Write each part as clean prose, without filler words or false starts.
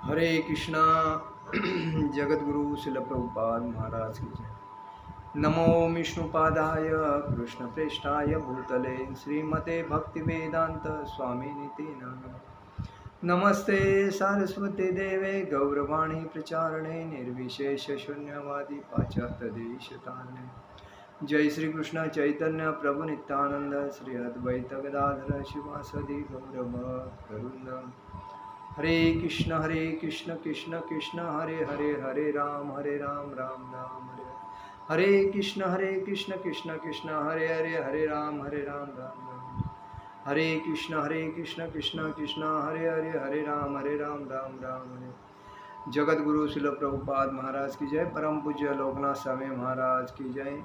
हरे कृष्णा। जगत गुरु शिल प्रभुपाद महाराज की जय। नमो विष्णुपादाय कृष्ण प्रेष्ठाय भूतले श्रीमते भक्ति वेदांत स्वामी नीति नाम। नमस्ते सारस्वती देवे गौरवाणी प्रचारणे निर्विशेष शून्यवादी पाश्चात्य देशतारणे। जय श्री कृष्ण चैतन्य प्रभु नित्यानंद श्री अद्वैत गदाधर शिवासदि गौरभक्तवृंद। हरे कृष्ण कृष्ण कृष्ण हरे हरे, हरे राम राम राम हरे हरे। कृष्ण कृष्ण कृष्ण हरे हरे, हरे राम राम राम। हरे कृष्ण कृष्ण कृष्ण हरे हरे, हरे राम राम हरे। जगत गुरु शिल प्रभुपाद महाराज की जय। परम पूज्य लोकनाथ स्वामी महाराज की जय।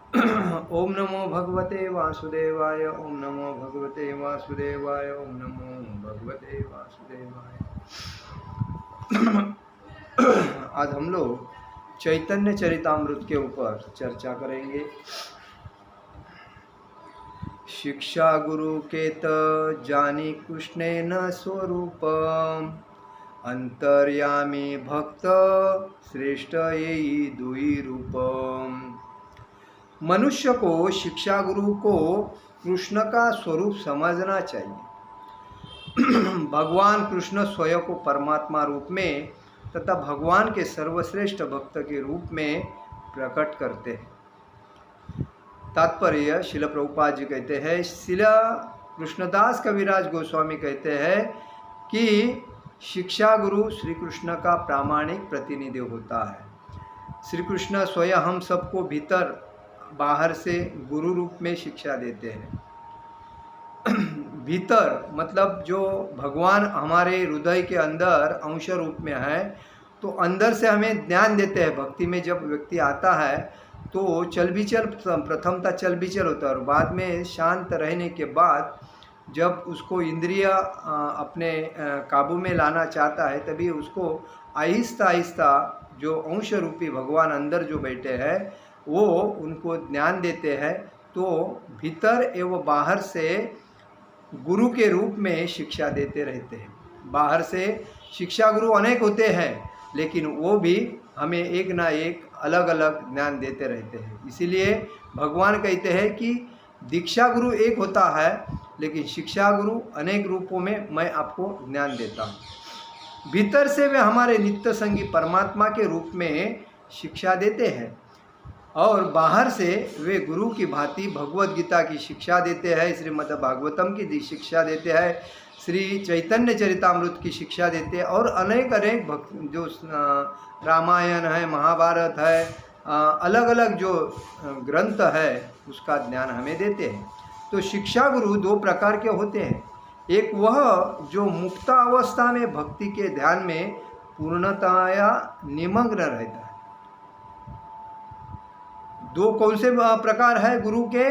ओम नमो भगवते वासुदेवाय, ओम नमो भगवते वासुदेवाय, ओम नमो भगवते वासुदेवाय। आज हम लोग चैतन्य चरितामृत के ऊपर चर्चा करेंगे। शिक्षा गुरु के त जानी कृष्णे न स्वरूप, अंतर्यामी भक्त श्रेष्ठ यही दुई रूप। मनुष्य को शिक्षा गुरु को कृष्ण का स्वरूप समझना चाहिए। भगवान कृष्ण स्वयं को परमात्मा रूप में तथा भगवान के सर्वश्रेष्ठ भक्त के रूप में प्रकट करते हैं। तात्पर्य शिल प्रभुपाद जी कहते हैं, शिल कृष्णदास कविराज गोस्वामी कहते हैं कि शिक्षा गुरु श्री कृष्ण का प्रामाणिक प्रतिनिधि होता है। श्री कृष्ण स्वयं हम सबको भीतर बाहर से गुरु रूप में शिक्षा देते हैं। भीतर मतलब जो भगवान हमारे हृदय के अंदर अंश रूप में है, तो अंदर से हमें ज्ञान देते हैं। भक्ति में जब व्यक्ति आता है तो चल बिचल, प्रथमतः चल बिचल होता है और बाद में शांत रहने के बाद जब उसको इंद्रिय अपने काबू में लाना चाहता है, तभी उसको आहिस्ता आहिस्ता जो अंश रूपी भगवान अंदर जो बैठे हैं वो उनको ज्ञान देते हैं। तो भीतर एवं बाहर से गुरु के रूप में शिक्षा देते रहते हैं। बाहर से शिक्षा गुरु अनेक होते हैं, लेकिन वो भी हमें एक ना एक अलग अलग ज्ञान देते रहते हैं। इसीलिए भगवान कहते हैं कि दीक्षा गुरु एक होता है, लेकिन शिक्षा गुरु अनेक रूपों में मैं आपको ज्ञान देता हूँ। भीतर से वे हमारे नित्य संगी परमात्मा के रूप में शिक्षा देते हैं और बाहर से वे गुरु की भांति भगवत गीता की शिक्षा देते हैं, श्रीमद् भागवतम की शिक्षा देते हैं, श्री चैतन्य चरितामृत की शिक्षा देते हैं और अनेक अनेक जो रामायण है, महाभारत है, अलग अलग जो ग्रंथ है उसका ज्ञान हमें देते हैं। तो शिक्षा गुरु दो प्रकार के होते हैं। एक वह जो मुक्तावस्था में भक्ति के ध्यान में पूर्णतया निमग्न रहता है। दो कौन से प्रकार है गुरु के?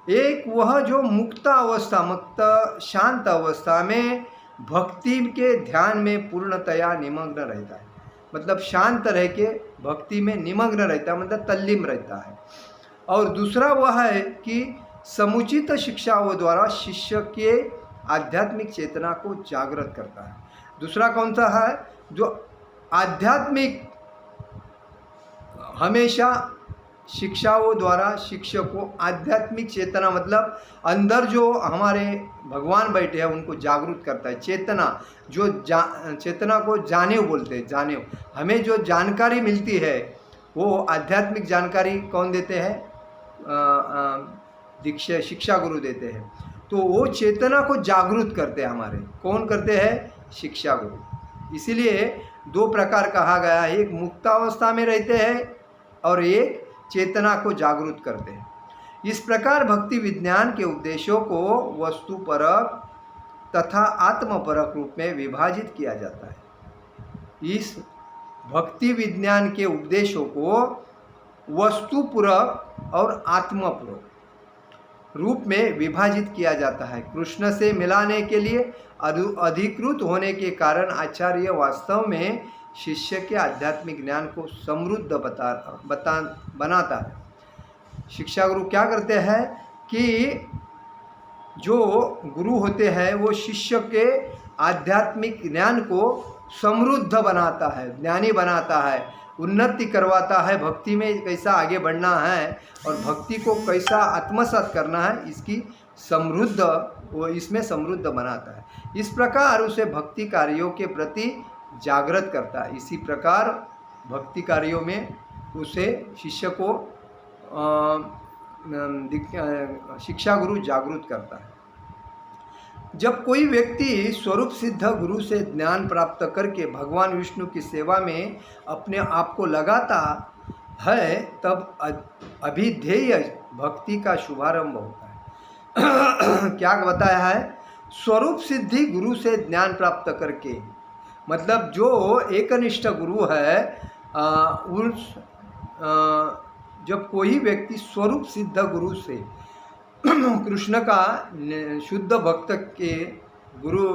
एक वह जो मुक्त अवस्था, मुक्त शांत अवस्था में भक्ति के ध्यान में पूर्णतया निमग्न रहता है, मतलब शांत रह के भक्ति में निमग्न रहता है, मतलब तल्लीन रहता है। और दूसरा वह है कि समुचित शिक्षाओं द्वारा शिष्य के आध्यात्मिक चेतना को जागृत करता है। दूसरा कौन सा है? जो आध्यात्मिक हमेशा शिक्षाओं द्वारा शिष्य को आध्यात्मिक चेतना, मतलब अंदर जो हमारे भगवान बैठे हैं उनको जागरूक करता है। चेतना जो चेतना को जानेव बोलते हैं। जानेव हमें जो जानकारी मिलती है वो आध्यात्मिक जानकारी कौन देते हैं? दीक्षा शिक्षा गुरु देते हैं। तो वो चेतना को जागरूक करते हैं। हमारे कौन करते हैं? शिक्षा गुरु। इसीलिए दो प्रकार कहा गया है, एक मुक्तावस्था में रहते हैं और एक चेतना को जागरूक करते हैं। इस प्रकार भक्ति विज्ञान के उपदेशों को वस्तुपरक तथा आत्मपरक रूप में विभाजित किया जाता है। इस भक्ति विज्ञान के उपदेशों को वस्तुपूरक और आत्मपूरक रूप में विभाजित किया जाता है। कृष्ण से मिलाने के लिए अधिकृत होने के कारण आचार्य वास्तव में शिष्य के आध्यात्मिक ज्ञान को समृद्ध बनाता है। शिक्षा गुरु क्या करते हैं कि जो गुरु होते हैं वो शिष्य के आध्यात्मिक ज्ञान को समृद्ध बनाता है, ज्ञानी बनाता है, उन्नति करवाता है, भक्ति में कैसा आगे बढ़ना है और भक्ति को कैसा आत्मसात करना है, इसकी समृद्ध, वो इसमें समृद्ध बनाता है। इस प्रकार उसे भक्ति कार्यों के प्रति जागृत करता है। इसी प्रकार भक्ति कार्यों में उसे शिष्य को शिक्षा गुरु जागृत करता है। जब कोई व्यक्ति स्वरूप सिद्ध गुरु से ज्ञान प्राप्त करके भगवान विष्णु की सेवा में अपने आप को लगाता है, तब अभिधेय भक्ति का शुभारंभ होता है। क्या बताया है? स्वरूप सिद्धि गुरु से ज्ञान प्राप्त करके, मतलब जो एकनिष्ठ गुरु है, जब कोई व्यक्ति स्वरूप सिद्ध गुरु से कृष्ण का शुद्ध भक्त के गुरु,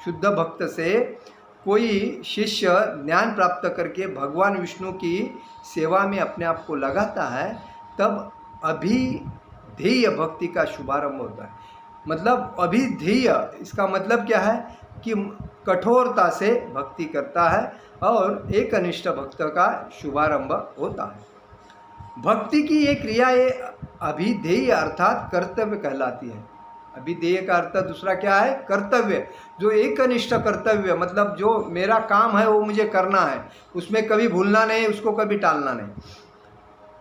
शुद्ध भक्त से कोई शिष्य ज्ञान प्राप्त करके भगवान विष्णु की सेवा में अपने आप को लगाता है, तब अभिधेय भक्ति का शुभारंभ होता है। मतलब अभिधेय, इसका मतलब क्या है कि कठोरता से भक्ति करता है और एक अनिष्ट भक्त का शुभारंभ होता है। भक्ति की ये क्रिया ये अभिधेय अर्थात कर्तव्य कहलाती है। अभिधेय का अर्थ दूसरा क्या है? कर्तव्य। जो एक अनिष्ट कर्तव्य, मतलब जो मेरा काम है वो मुझे करना है, उसमें कभी भूलना नहीं, उसको कभी टालना नहीं,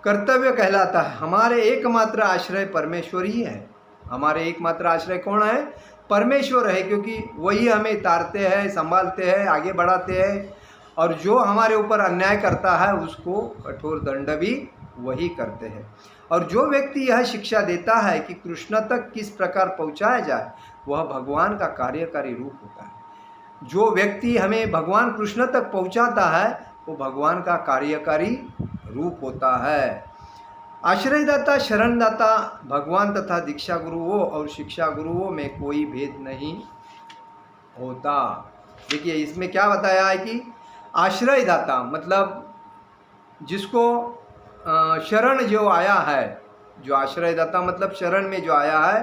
कर्तव्य कहलाता है। हमारे एकमात्र आश्रय परमेश्वर ही है। हमारे एकमात्र आश्रय कौन है? परमेश्वर है, क्योंकि वही हमें तारते हैं, संभालते हैं, आगे बढ़ाते हैं, और जो हमारे ऊपर अन्याय करता है उसको कठोर दंड भी वही करते हैं। और जो व्यक्ति यह शिक्षा देता है कि कृष्ण तक किस प्रकार पहुंचाया जाए, वह भगवान का कार्यकारी रूप होता है। जो व्यक्ति हमें भगवान कृष्ण तक पहुंचाता है वो भगवान का कार्यकारी रूप होता है। आश्रयदाता, शरणदाता भगवान तथा दीक्षा गुरुओं और शिक्षा गुरुओं में कोई भेद नहीं होता। देखिए इसमें क्या बताया है कि आश्रयदाता मतलब जिसको शरण जो आया है, जो आश्रयदाता मतलब शरण में जो आया है,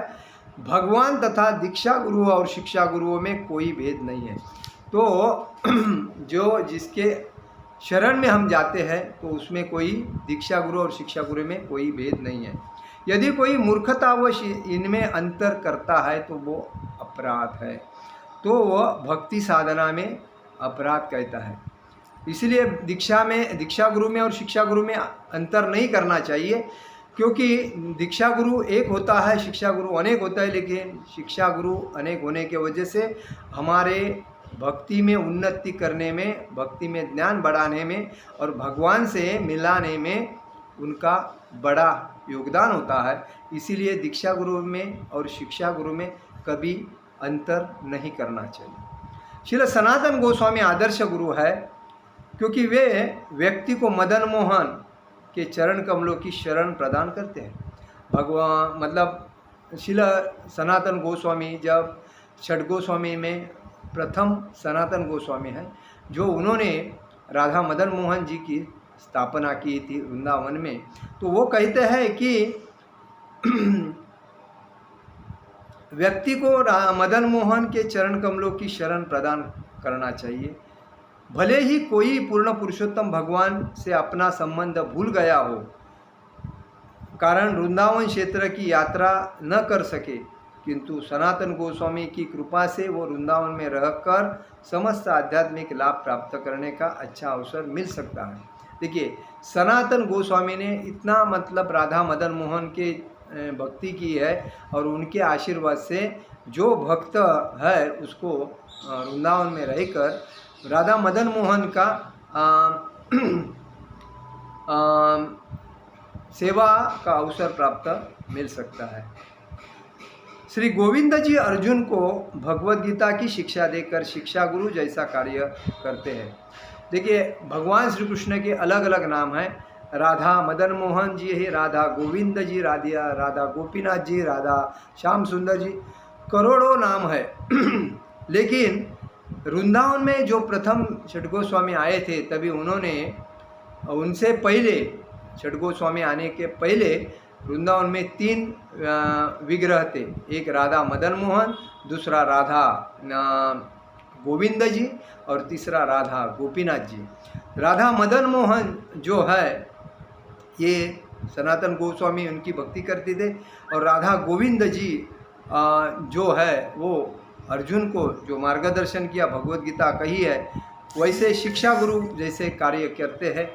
भगवान तथा दीक्षा गुरु और शिक्षा गुरुओं में कोई भेद नहीं है। तो जो जिसके शरण में हम जाते हैं तो उसमें कोई दीक्षा गुरु और शिक्षा गुरु में कोई भेद नहीं है। यदि कोई मूर्खतावश इनमें अंतर करता है तो वो अपराध है, तो वह भक्ति साधना में अपराध कहता है। इसलिए दीक्षा गुरु में और शिक्षा गुरु में अंतर नहीं करना चाहिए, क्योंकि दीक्षा गुरु एक होता है, शिक्षा गुरु अनेक होता है, लेकिन शिक्षा गुरु अनेक होने की वजह से हमारे भक्ति में उन्नति करने में, भक्ति में ज्ञान बढ़ाने में और भगवान से मिलाने में उनका बड़ा योगदान होता है। इसीलिए दीक्षा गुरु में और शिक्षा गुरु में कभी अंतर नहीं करना चाहिए। श्रील सनातन गोस्वामी आदर्श गुरु है, क्योंकि वे व्यक्ति को मदन मोहन के चरण कमलों की शरण प्रदान करते हैं। भगवान मतलब श्रील सनातन गोस्वामी जब छठ गोस्वामी में प्रथम सनातन गोस्वामी हैं, जो उन्होंने राधा मदन मोहन जी की स्थापना की थी वृंदावन में, तो वो कहते हैं कि व्यक्ति को मदन मोहन के चरण कमलों की शरण प्रदान करना चाहिए। भले ही कोई पूर्ण पुरुषोत्तम भगवान से अपना संबंध भूल गया हो, कारण वृंदावन क्षेत्र की यात्रा न कर सके, किंतु सनातन गोस्वामी की कृपा से वो वृंदावन में रहकर समस्त आध्यात्मिक लाभ प्राप्त करने का अच्छा अवसर मिल सकता है। देखिए सनातन गोस्वामी ने इतना मतलब राधा मदन मोहन के भक्ति की है, और उनके आशीर्वाद से जो भक्त है उसको वृंदावन में रहकर राधा मदन मोहन का सेवा का अवसर प्राप्त मिल सकता है। श्री गोविंद जी अर्जुन को भगवद गीता की शिक्षा देकर शिक्षा गुरु जैसा कार्य करते हैं। देखिए भगवान श्री कृष्ण के अलग अलग नाम हैं। राधा मदन मोहन जी है, राधा गोविंद जी, राधा गोपीनाथ जी, राधा श्याम सुंदर जी, करोड़ों नाम है। लेकिन वृंदावन में जो प्रथम छठ गोस्वामी आए थे, तभी उन्होंने उनसे पहले छठ गोस्वामी आने के पहले वृंदावन में 3 विग्रह थे, एक राधा मदन मोहन, दूसरा राधा गोविंद जी और तीसरा राधा गोपीनाथ जी। राधा मदन मोहन जो है ये सनातन गोस्वामी उनकी भक्ति करते थे, और राधा गोविंद जी जो है वो अर्जुन को जो मार्गदर्शन किया, भगवद गीता कही है, वैसे शिक्षा गुरु जैसे कार्य करते हैं।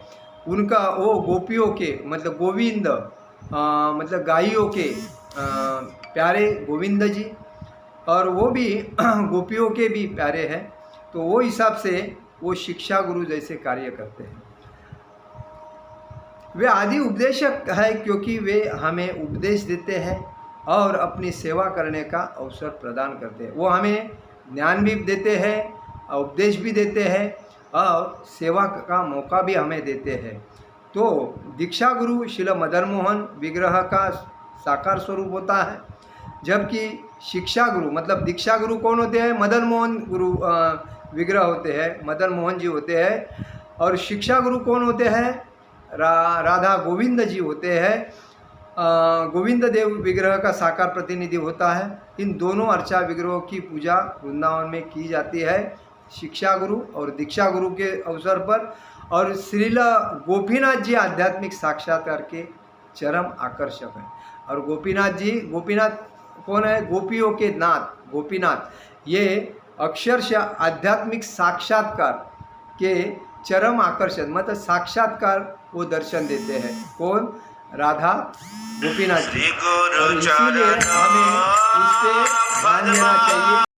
उनका वो गोपियों के मतलब गोविंद मतलब गाइयों के प्यारे गोविंद जी, और वो भी गोपियों के भी प्यारे हैं। तो वो हिसाब से वो शिक्षा गुरु जैसे कार्य करते हैं। वे आदि उपदेशक है क्योंकि वे हमें उपदेश देते हैं और अपनी सेवा करने का अवसर प्रदान करते हैं। वो हमें ज्ञान भी देते हैं, उपदेश भी देते हैं और सेवा का मौका भी हमें देते हैं। तो दीक्षा गुरु श्रील मदन मोहन विग्रह का साकार स्वरूप होता है, जबकि शिक्षा गुरु मतलब दीक्षा गुरु कौन होते हैं? मदन मोहन गुरु विग्रह होते हैं, मदन मोहन जी होते हैं। और शिक्षा गुरु कौन होते हैं? राधा गोविंद जी होते हैं। गोविंद देव विग्रह का साकार प्रतिनिधि होता है। इन दोनों अर्चा विग्रहों की पूजा वृंदावन में की जाती है, शिक्षा गुरु और दीक्षा गुरु के अवसर पर। और श्रील गोपीनाथ जी आध्यात्मिक साक्षात्कार के चरम आकर्षक हैं। और गोपीनाथ कौन है? गोपियों के नाथ गोपीनाथ। ये अक्षरशः आध्यात्मिक साक्षात्कार के चरम आकर्षण मतलब साक्षात्कार वो दर्शन देते हैं। कौन? राधा गोपीनाथ जी। और इसीलिए हमें इस पे ध्यान देना चाहिए।